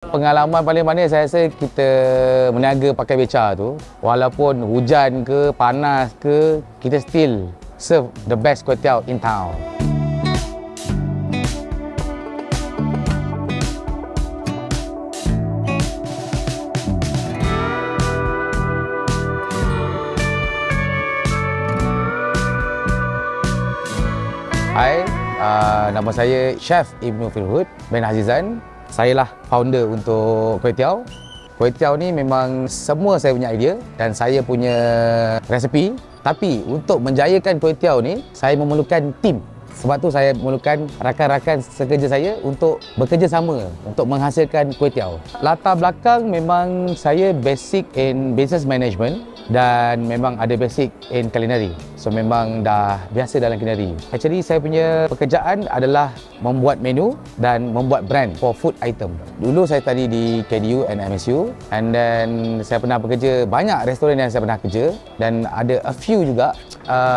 Pengalaman paling manis saya rasa kita meniaga pakai beca tu, walaupun hujan ke, panas ke, kita still serve the best kuih tiaw in town. Hai, nama saya Chef Ibnu Firhud bin Azizan. Saya lah founder untuk kuih tiaw. Kuih tiaw ni memang semua saya punya idea dan saya punya resepi. Tapi untuk menjayakan kuih tiaw ni, saya memerlukan tim. Sebab tu saya memerlukan rakan-rakan sekerja saya untuk bekerja sama untuk menghasilkan kuih tiaw. Latar belakang memang saya basic in business management dan memang ada basic in culinary. So memang dah biasa dalam culinary. Actually saya punya pekerjaan adalah membuat menu dan membuat brand for food item. Dulu saya study di KDU and MSU, and then saya pernah bekerja banyak restoran yang saya pernah kerja, dan ada a few juga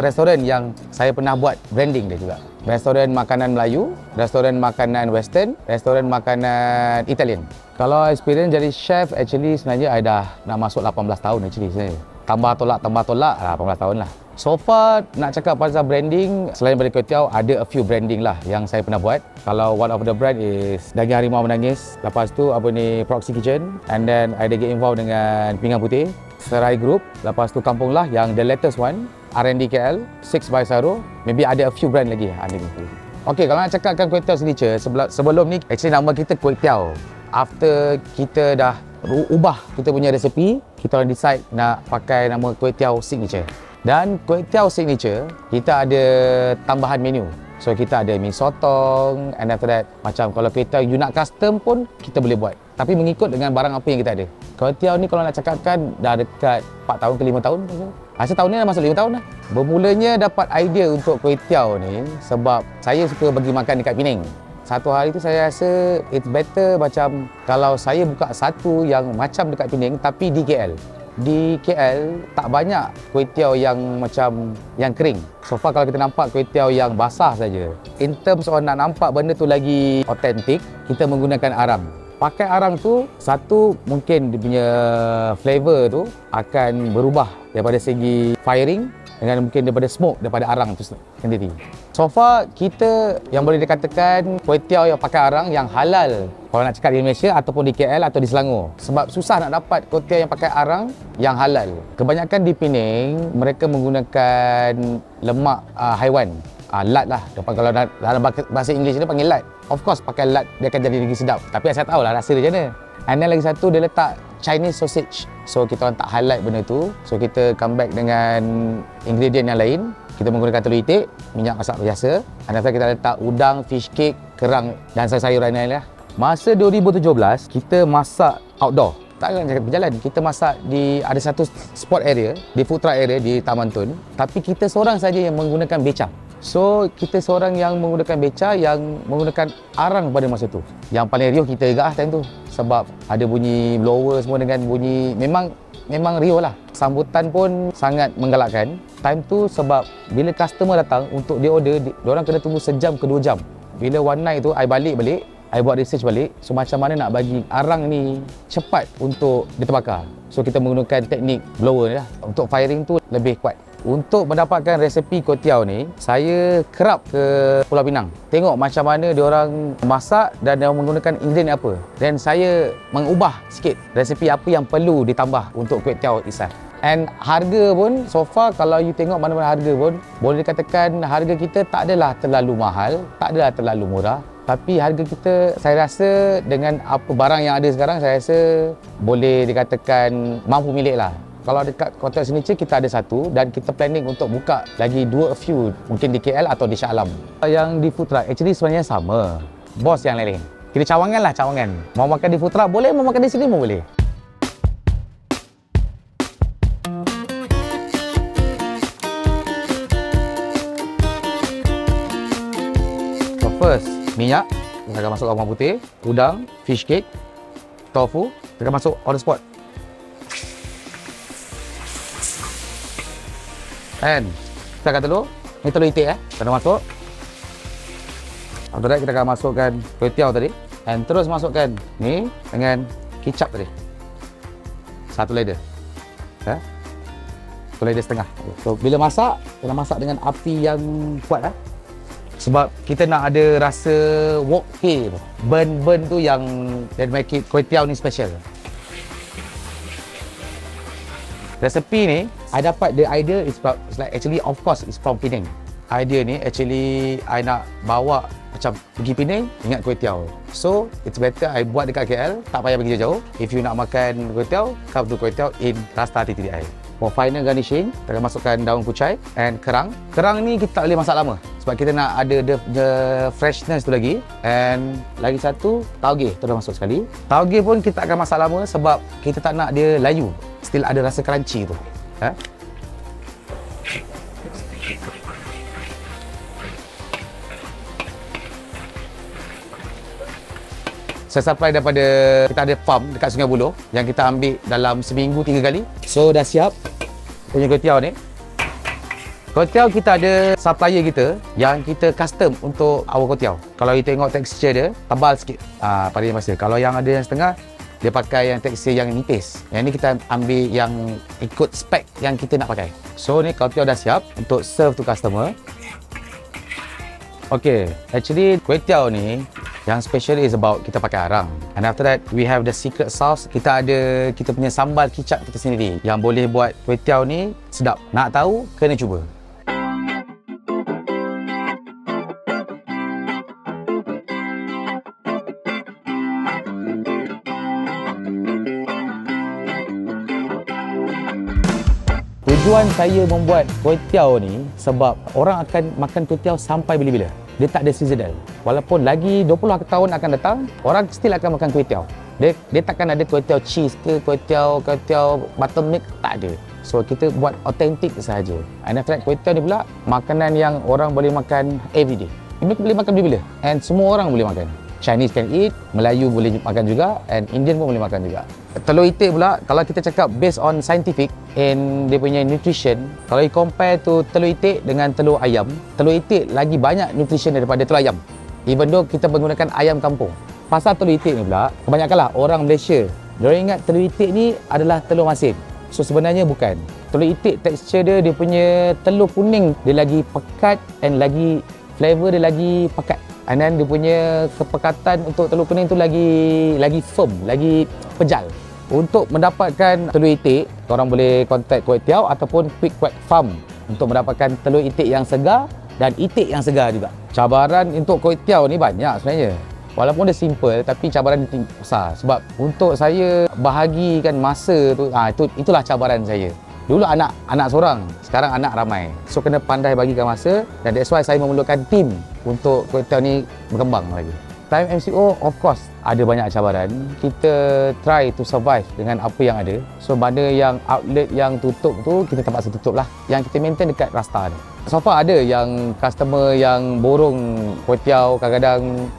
restoran yang saya pernah buat branding dia juga. Restoran makanan Melayu, restoran makanan Western, restoran makanan Italian. Kalau experience jadi chef, actually sebenarnya saya dah nak masuk 18 tahun actually saya. Tambah tolak 18 tahun lah. So far, nak cakap pasal branding, selain dari kuih tiaw, ada a few branding lah yang saya pernah buat. Kalau one of the brand is Daging Harimau Menangis. Lepas tu Proxy Kitchen. And then I get involved dengan Pinggan Putih, Serai Group. Lepas tu Kampung Lah yang the latest one, R&D KL, 6 by Saro. Maybe ada a few brand lagi ada ni. Okay, kalau nak cakapkan kuih tiaw signature, sebelum ni actually nama kita kuih tiaw. After kita dah ubah kita punya resepi, kita orang decide nak pakai nama kuih tiaw signature. Dan kuih tiaw signature, kita ada tambahan menu. So kita ada mi sotong, and after that macam kalau kuih tiaw you nak custom pun kita boleh buat. Tapi mengikut dengan barang apa yang kita ada. Kuih tiaw ni kalau nak cakapkan dah dekat 4 tahun ke 5 tahun. Rasa tahun ni dah masuk 5 tahun dah. Bermulanya dapat idea untuk kuih tiaw ni sebab saya suka pergi makan dekat Penang. Satu hari tu saya rasa it's better macam kalau saya buka satu yang macam dekat Penang tapi di KL. Di KL tak banyak kuih tiaw yang macam yang kering. So far kalau kita nampak kuih tiaw yang basah saja. In terms of nak nampak benda tu lagi authentic, kita menggunakan arang. Pakai arang tu, satu mungkin dia punya flavor tu akan berubah daripada segi firing dengan mungkin daripada smoke daripada arang tu sendiri. So far kita yang boleh dikatakan kuih tiaw yang pakai arang yang halal kalau nak cakap di Malaysia ataupun di KL atau di Selangor. Sebab susah nak dapat kuih tiaw yang pakai arang yang halal. Kebanyakan di Penang mereka menggunakan lemak haiwan. Lard lah. Kalau dalam bahasa Inggeris ni panggil lard. Of course pakai lard dia akan jadi lagi sedap. Tapi saya tahu lah rasa dia macam mana. And then lagi satu dia letak Chinese sausage. So kita orang tak highlight benda tu. So kita come back dengan ingredient yang lain. Kita menggunakan telur itik, minyak masak biasa. And after kita letak udang, fish cake, kerang dan sayur-sayuran lain lah. Masa 2017 kita masak outdoor. Takkan cakap berjalan. Kita masak di ada satu sport area, di food truck area di Taman Tun. Tapi kita seorang saja yang menggunakan beca. So, kita seorang yang menggunakan beca yang menggunakan arang pada masa tu. Yang paling riuh kita juga time tu. Sebab ada bunyi blower semua dengan bunyi memang riuh lah. Sambutan pun sangat menggalakkan. Time tu sebab bila customer datang untuk dia order, diorang kena tunggu sejam ke 2 jam. Bila one night tu, I balik, I buat research balik. So, macam mana nak bagi arang ni cepat untuk diterbakar. So, kita menggunakan teknik blower ni lah. Untuk firing tu lebih kuat. Untuk mendapatkan resepi kuih tiaw ni, saya kerap ke Pulau Pinang. Tengok macam mana diorang masak dan diorang menggunakan ingredient apa. Dan saya mengubah sikit resepi apa yang perlu ditambah untuk kuih tiaw itself. And harga pun, so far kalau you tengok mana-mana harga pun, boleh dikatakan harga kita tak adalah terlalu mahal, tak adalah terlalu murah. Tapi harga kita, saya rasa dengan apa barang yang ada sekarang, saya rasa boleh dikatakan mampu milik lah. Kalau dekat kuih tiaw signature kita ada satu dan kita planning untuk buka lagi a few mungkin di KL atau di Shah Alam. Yang di food truck actually sebenarnya sama. Bos yang lain. Kita cawangan lah, cawangan. Mau makan di food truck boleh, mau makan di sini pun boleh. So first, minyak. Kita akan masuk bawang putih, udang, fish cake, tofu. Kita akan masuk on the spot. And kita akan telur. Ni telur itik kita masuk. After that kita akan masukkan kuih tiaw tadi. And terus masukkan ni dengan kicap tadi. Satu ladle. Satu ladle setengah. So bila masak, kena masak dengan api yang kuat sebab kita nak ada rasa wok hei tu. Burn tu yang that make it kuih tiaw ni special. Resepi ni, I dapat the idea is like actually of course it's from Penang. Idea ni actually I nak bawa macam pergi Penang ingat kuih tiaw. So it's better I buat dekat KL, tak payah pergi jauh-jauh. If you nak makan kuih tiaw, come to kuih tiaw in Rasta TTDI. For final garnishing, kita akan masukkan daun kucai and kerang. Kerang ni kita tak boleh masak lama sebab kita nak ada the freshness tu lagi. And lagi satu, tauge tu dah masuk sekali. Tauge pun kita akan masak lama sebab kita tak nak dia layu. Still ada rasa crunchy tu. Saya supply daripada, kita ada farm dekat Sungai Buloh yang kita ambil dalam seminggu 3 kali. So dah siap punya kuih tiaw ni. Kuih tiaw kita ada supplier kita yang kita custom untuk our kuih tiaw. Kalau you tengok tekstur dia, tebal sikit pada yang masa. Kalau yang ada yang setengah, dia pakai yang tekstur yang nipis. Yang ni kita ambil yang ikut spek yang kita nak pakai. So ni kuih tiaw dah siap untuk serve to customer. Okay, actually kuih tiaw ni yang special is about kita pakai arang. And after that, we have the secret sauce. Kita ada kita punya sambal kicap kita sendiri yang boleh buat kuih tiaw ni sedap. Nak tahu, kena cuba. Tujuan saya membuat kuih tiaw ni sebab orang akan makan kuih tiaw sampai bila-bila. Dia tak ada seasonal. Walaupun lagi 20 tahun akan datang, orang still akan makan kuih tiaw. Dia takkan ada kuih tiaw cheese ke, kuih tiaw buttermilk, tak ada. So kita buat authentic sahaja. And after that, kuih tiaw ni pula makanan yang orang boleh makan everyday. Ini boleh makan bila-bila. And semua orang boleh makan. Chinese can eat, Melayu boleh makan juga, and Indian pun boleh makan juga. Telur itik pula, kalau kita cakap based on scientific and dia punya nutrition, kalau you compare tu telur itik dengan telur ayam, telur itik lagi banyak nutrition daripada telur ayam. Even though kita menggunakan ayam kampung. Pasal telur itik ni pula, kebanyakanlah orang Malaysia, diorang ingat telur itik ni adalah telur masin. So sebenarnya bukan. Telur itik tekstur dia punya telur kuning, dia lagi pekat and lagi flavor dia lagi pekat. And then dia punya kepekatan untuk telur kuning tu lagi firm, lagi pejal. Untuk mendapatkan telur itik, korang boleh contact Kuih Tiaw ataupun Quick Quack Farm untuk mendapatkan telur itik yang segar dan itik yang segar juga. Cabaran untuk Kuih Tiaw ni banyak sebenarnya. Walaupun dia simple tapi cabaran dia besar. Sebab untuk saya bahagikan masa tu, itulah cabaran saya. Dulu anak seorang, sekarang anak ramai. So kena pandai bagikan masa dan that's why saya memerlukan tim untuk Kuih Tiaw ni berkembang lagi. Time MCO of course ada banyak cabaran. Kita try to survive dengan apa yang ada. So mana yang outlet yang tutup tu kita terpaksa tutup lah. Yang kita maintain dekat Rasta ni. So far ada yang customer yang borong Kuih Tiaw kadang-kadang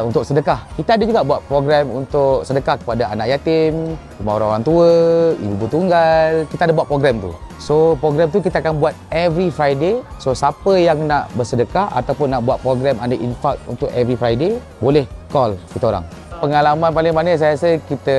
untuk sedekah. Kita ada juga buat program untuk sedekah kepada anak yatim, rumah orang tua, ibu tunggal. Kita ada buat program tu. So program tu kita akan buat every Friday. So siapa yang nak bersedekah ataupun nak buat program under infak untuk every Friday, boleh call kita orang. Pengalaman paling manis saya rasa kita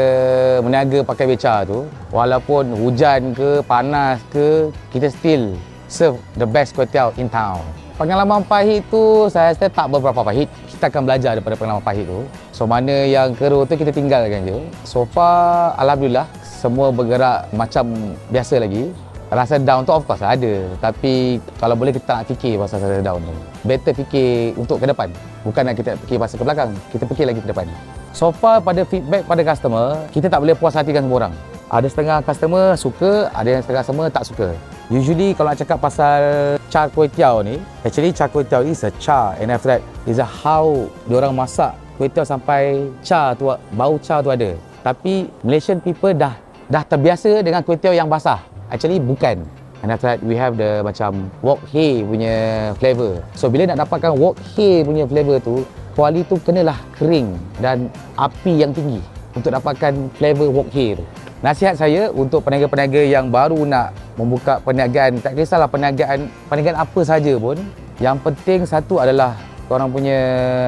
meniaga pakai beca tu. Walaupun hujan ke, panas ke, kita still serve the best Kuih Tiaw in town. Pengalaman pahit tu saya rasa tak beberapa pahit. Kita akan belajar daripada pengalaman pahit tu. So mana yang keruh tu kita tinggalkan je. So far alhamdulillah semua bergerak macam biasa lagi. Rasa down tu of course ada. Tapi kalau boleh kita tak nak fikir pasal rasa down tu. Better fikir untuk ke depan. Bukan nak kita fikir pasal ke belakang. Kita fikir lagi ke depan. So far pada feedback pada customer, kita tak boleh puas hatikan semua orang. Ada setengah customer suka, ada yang setengah customer tak suka. Usually kalau nak cakap pasal char Kuih Tiaw ni, actually char Kuih Tiaw is a char and after that is a how diorang masak Kuih Tiaw sampai char tu, bau char tu ada. Tapi Malaysian people dah terbiasa dengan Kuih Tiaw yang basah. Actually bukan. And after that we have the macam wok hei punya flavor. So bila nak dapatkan wok hei punya flavor tu, kuali tu kenalah kering dan api yang tinggi untuk dapatkan flavor wok hei tu. Nasihat saya untuk peniaga-peniaga yang baru nak membuka perniagaan, tak kisahlah perniagaan apa sahaja pun, yang penting satu adalah korang punya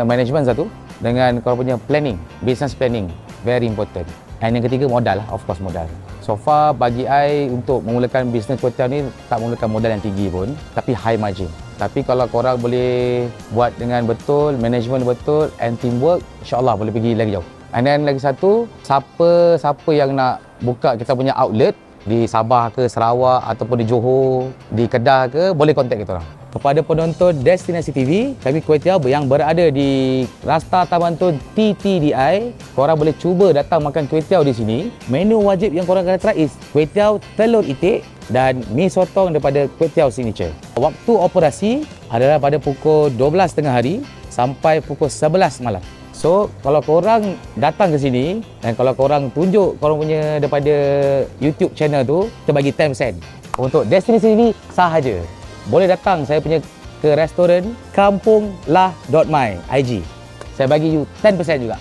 management satu, dengan korang punya planning, business planning, very important. And yang ketiga modal lah, of course modal. So far bagi I untuk memulakan bisnes kuih tiaw ni tak menggunakan modal yang tinggi pun, tapi high margin. Tapi kalau korang boleh buat dengan betul, management betul and teamwork, insya-Allah boleh pergi lagi jauh. And then lagi satu, siapa yang nak buka kita punya outlet di Sabah ke Sarawak ataupun di Johor, di Kedah ke, boleh contact kita orang. Kepada penonton Destinasi TV, kami Kuih Tiaw yang berada di Rasta Taman Tun TTDI, korang boleh cuba datang makan kuih tiaw di sini. Menu wajib yang korang kena try is kuih tiaw telur itik dan mi sotong daripada Kuih Tiaw Signature. Waktu operasi adalah pada pukul 12.30 hari sampai pukul 11 malam. So, kalau korang datang ke sini dan kalau korang tunjuk korang punya daripada YouTube channel tu, kita bagi 10%. Untuk Destinasi TV sahaja. Boleh datang saya punya ke restoran kampunglah.my IG. Saya bagi you 10% juga.